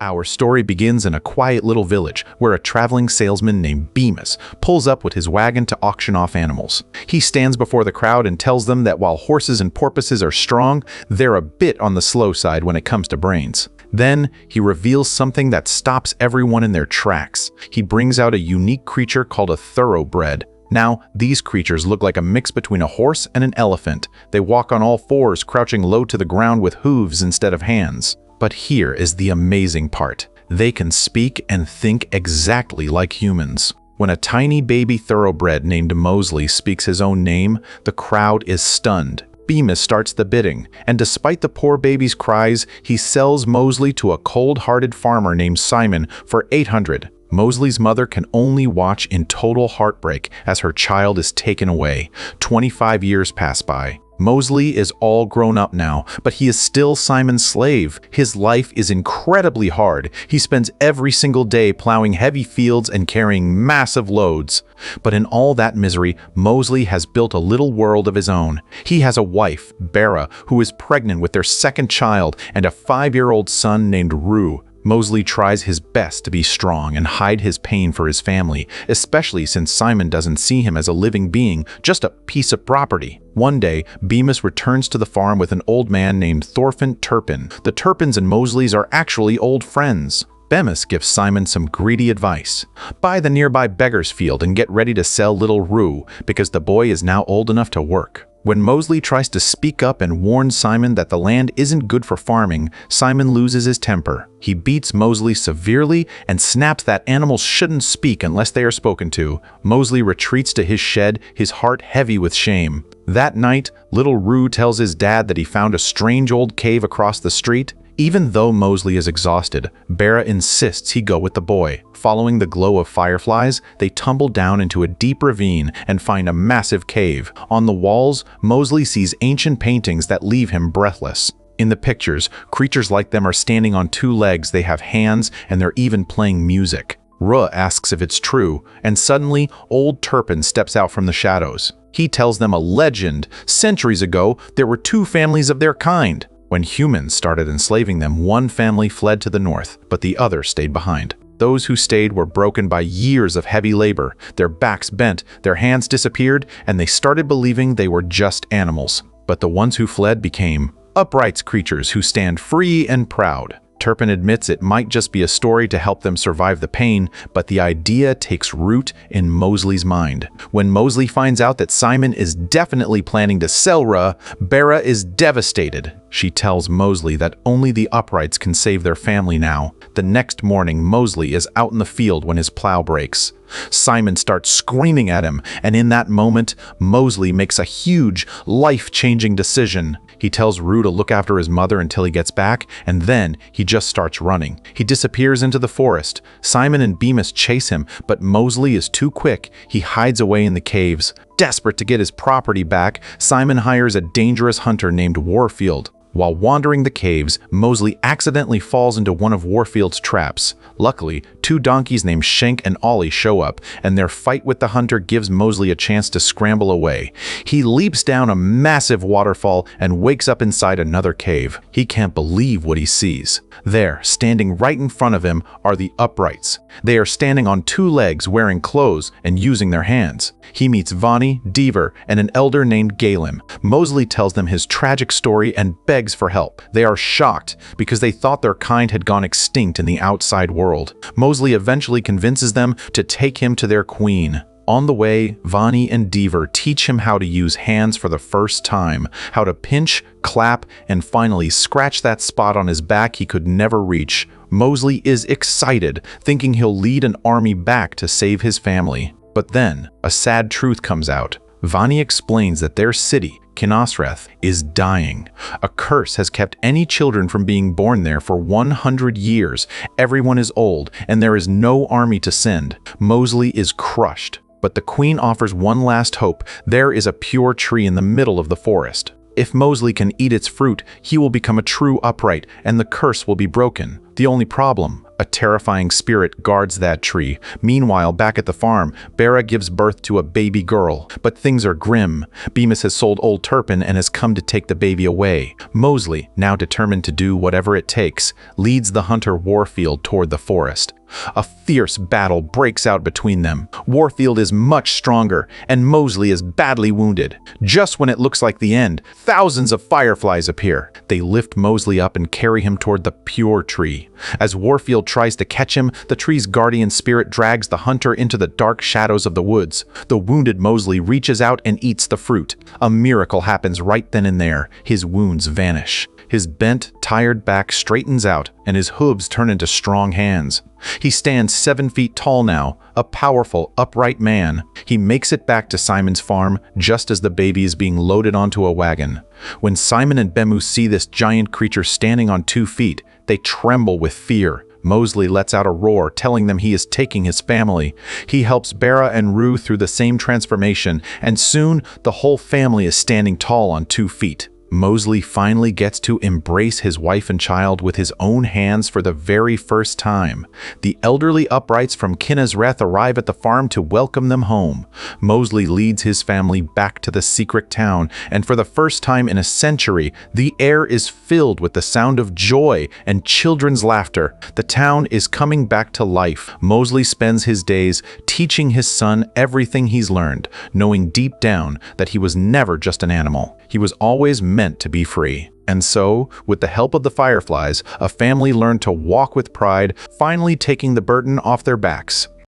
Our story begins in a quiet little village where a traveling salesman named Bemis pulls up with his wagon to auction off animals. He stands before the crowd and tells them that while horses and porpoises are strong, they're a bit on the slow side when it comes to brains. Then, he reveals something that stops everyone in their tracks. He brings out a unique creature called a thoroughbred. Now, these creatures look like a mix between a horse and an elephant. They walk on all fours, crouching low to the ground with hooves instead of hands. But here is the amazing part. They can speak and think exactly like humans. When a tiny baby thoroughbred named Mosley speaks his own name, the crowd is stunned. Bemis starts the bidding, and despite the poor baby's cries, he sells Mosley to a cold-hearted farmer named Simon for $800. Mosley's mother can only watch in total heartbreak as her child is taken away. 25 years pass by. Mosley is all grown up now, but he is still Simon's slave. His life is incredibly hard. He spends every single day plowing heavy fields and carrying massive loads. But in all that misery, Mosley has built a little world of his own. He has a wife, Bera, who is pregnant with their second child, and a 5-year-old son named Rue. Mosley tries his best to be strong and hide his pain for his family, especially since Simon doesn't see him as a living being, just a piece of property. One day, Bemis returns to the farm with an old man named Thorfinn Turpin. The Turpins and Mosleys are actually old friends. Bemis gives Simon some greedy advice. Buy the nearby beggar's field and get ready to sell little Rue, because the boy is now old enough to work. When Mosley tries to speak up and warn Simon that the land isn't good for farming, Simon loses his temper. He beats Mosley severely and snaps that animals shouldn't speak unless they are spoken to. Mosley retreats to his shed, his heart heavy with shame. That night, little Rue tells his dad that he found a strange old cave across the street. Even though Mosley is exhausted, Bera insists he go with the boy. Following the glow of fireflies, they tumble down into a deep ravine and find a massive cave. On the walls, Mosley sees ancient paintings that leave him breathless. In the pictures, creatures like them are standing on 2 legs, they have hands, and they're even playing music. Rue asks if it's true, and suddenly, old Turpin steps out from the shadows. He tells them a legend. Centuries ago, there were 2 families of their kind. When humans started enslaving them, one family fled to the north, but the other stayed behind. Those who stayed were broken by years of heavy labor. Their backs bent, their hands disappeared, and they started believing they were just animals. But the ones who fled became upright creatures who stand free and proud. Turpin admits it might just be a story to help them survive the pain, but the idea takes root in Mosley's mind. When Mosley finds out that Simon is definitely planning to sell Rue, Bera is devastated. She tells Mosley that only the uprights can save their family now. The next morning, Mosley is out in the field when his plow breaks. Simon starts screaming at him, and in that moment, Mosley makes a huge, life-changing decision. He tells Rue to look after his mother until he gets back, and then he just starts running. He disappears into the forest. Simon and Bemis chase him, but Mosley is too quick. He hides away in the caves. Desperate to get his property back, Simon hires a dangerous hunter named Warfield. While wandering the caves, Mosley accidentally falls into one of Warfield's traps. Luckily, 2 donkeys named Shank and Ollie show up, and their fight with the hunter gives Mosley a chance to scramble away. He leaps down a massive waterfall and wakes up inside another cave. He can't believe what he sees. There, standing right in front of him, are the uprights. They are standing on 2 legs, wearing clothes, and using their hands. He meets Vani, Deaver, and an elder named Galim. Mosley tells them his tragic story and begs for help. They are shocked because they thought their kind had gone extinct in the outside world. Mosley eventually convinces them to take him to their queen. On the way, Vani and Deaver teach him how to use hands for the first time, how to pinch, clap, and finally scratch that spot on his back he could never reach. Mosley is excited, thinking he'll lead an army back to save his family. But then, a sad truth comes out. Vani explains that their city, Kinasreth, is dying. A curse has kept any children from being born there for 100 years. Everyone is old, and there is no army to send. Mosley is crushed. But the queen offers one last hope. There is a pure tree in the middle of the forest. If Mosley can eat its fruit, he will become a true upright, and the curse will be broken. The only problem, A terrifying spirit guards that tree. Meanwhile, back at the farm, Bera gives birth to a baby girl. But things are grim. Bemis has sold Old Turpin and has come to take the baby away. Mosely, now determined to do whatever it takes, leads the hunter Warfield toward the forest. A fierce battle breaks out between them. Warfield is much stronger, and Mosely is badly wounded. Just when it looks like the end, thousands of fireflies appear. They lift Mosely up and carry him toward the pure tree. As Warfield tries to catch him, the tree's guardian spirit drags the hunter into the dark shadows of the woods. The wounded Mosely reaches out and eats the fruit. A miracle happens right then and there. His wounds vanish. His bent, tired back straightens out, and his hooves turn into strong hands. He stands 7 feet tall now, a powerful, upright man. He makes it back to Simon's farm just as the baby is being loaded onto a wagon. When Simon and Bemu see this giant creature standing on 2 feet, they tremble with fear. Mosely lets out a roar, telling them he is taking his family. He helps Bera and Rue through the same transformation, and soon the whole family is standing tall on 2 feet. Mosely finally gets to embrace his wife and child with his own hands for the very first time. The elderly uprights from Kinnesreth arrive at the farm to welcome them home. Mosely leads his family back to the secret town, and for the first time in a century, the air is filled with the sound of joy and children's laughter. The town is coming back to life. Mosely spends his days teaching his son everything he's learned, knowing deep down that he was never just an animal. He was always meant to be free. And so, with the help of the fireflies, a family learned to walk with pride, finally taking the burden off their backs.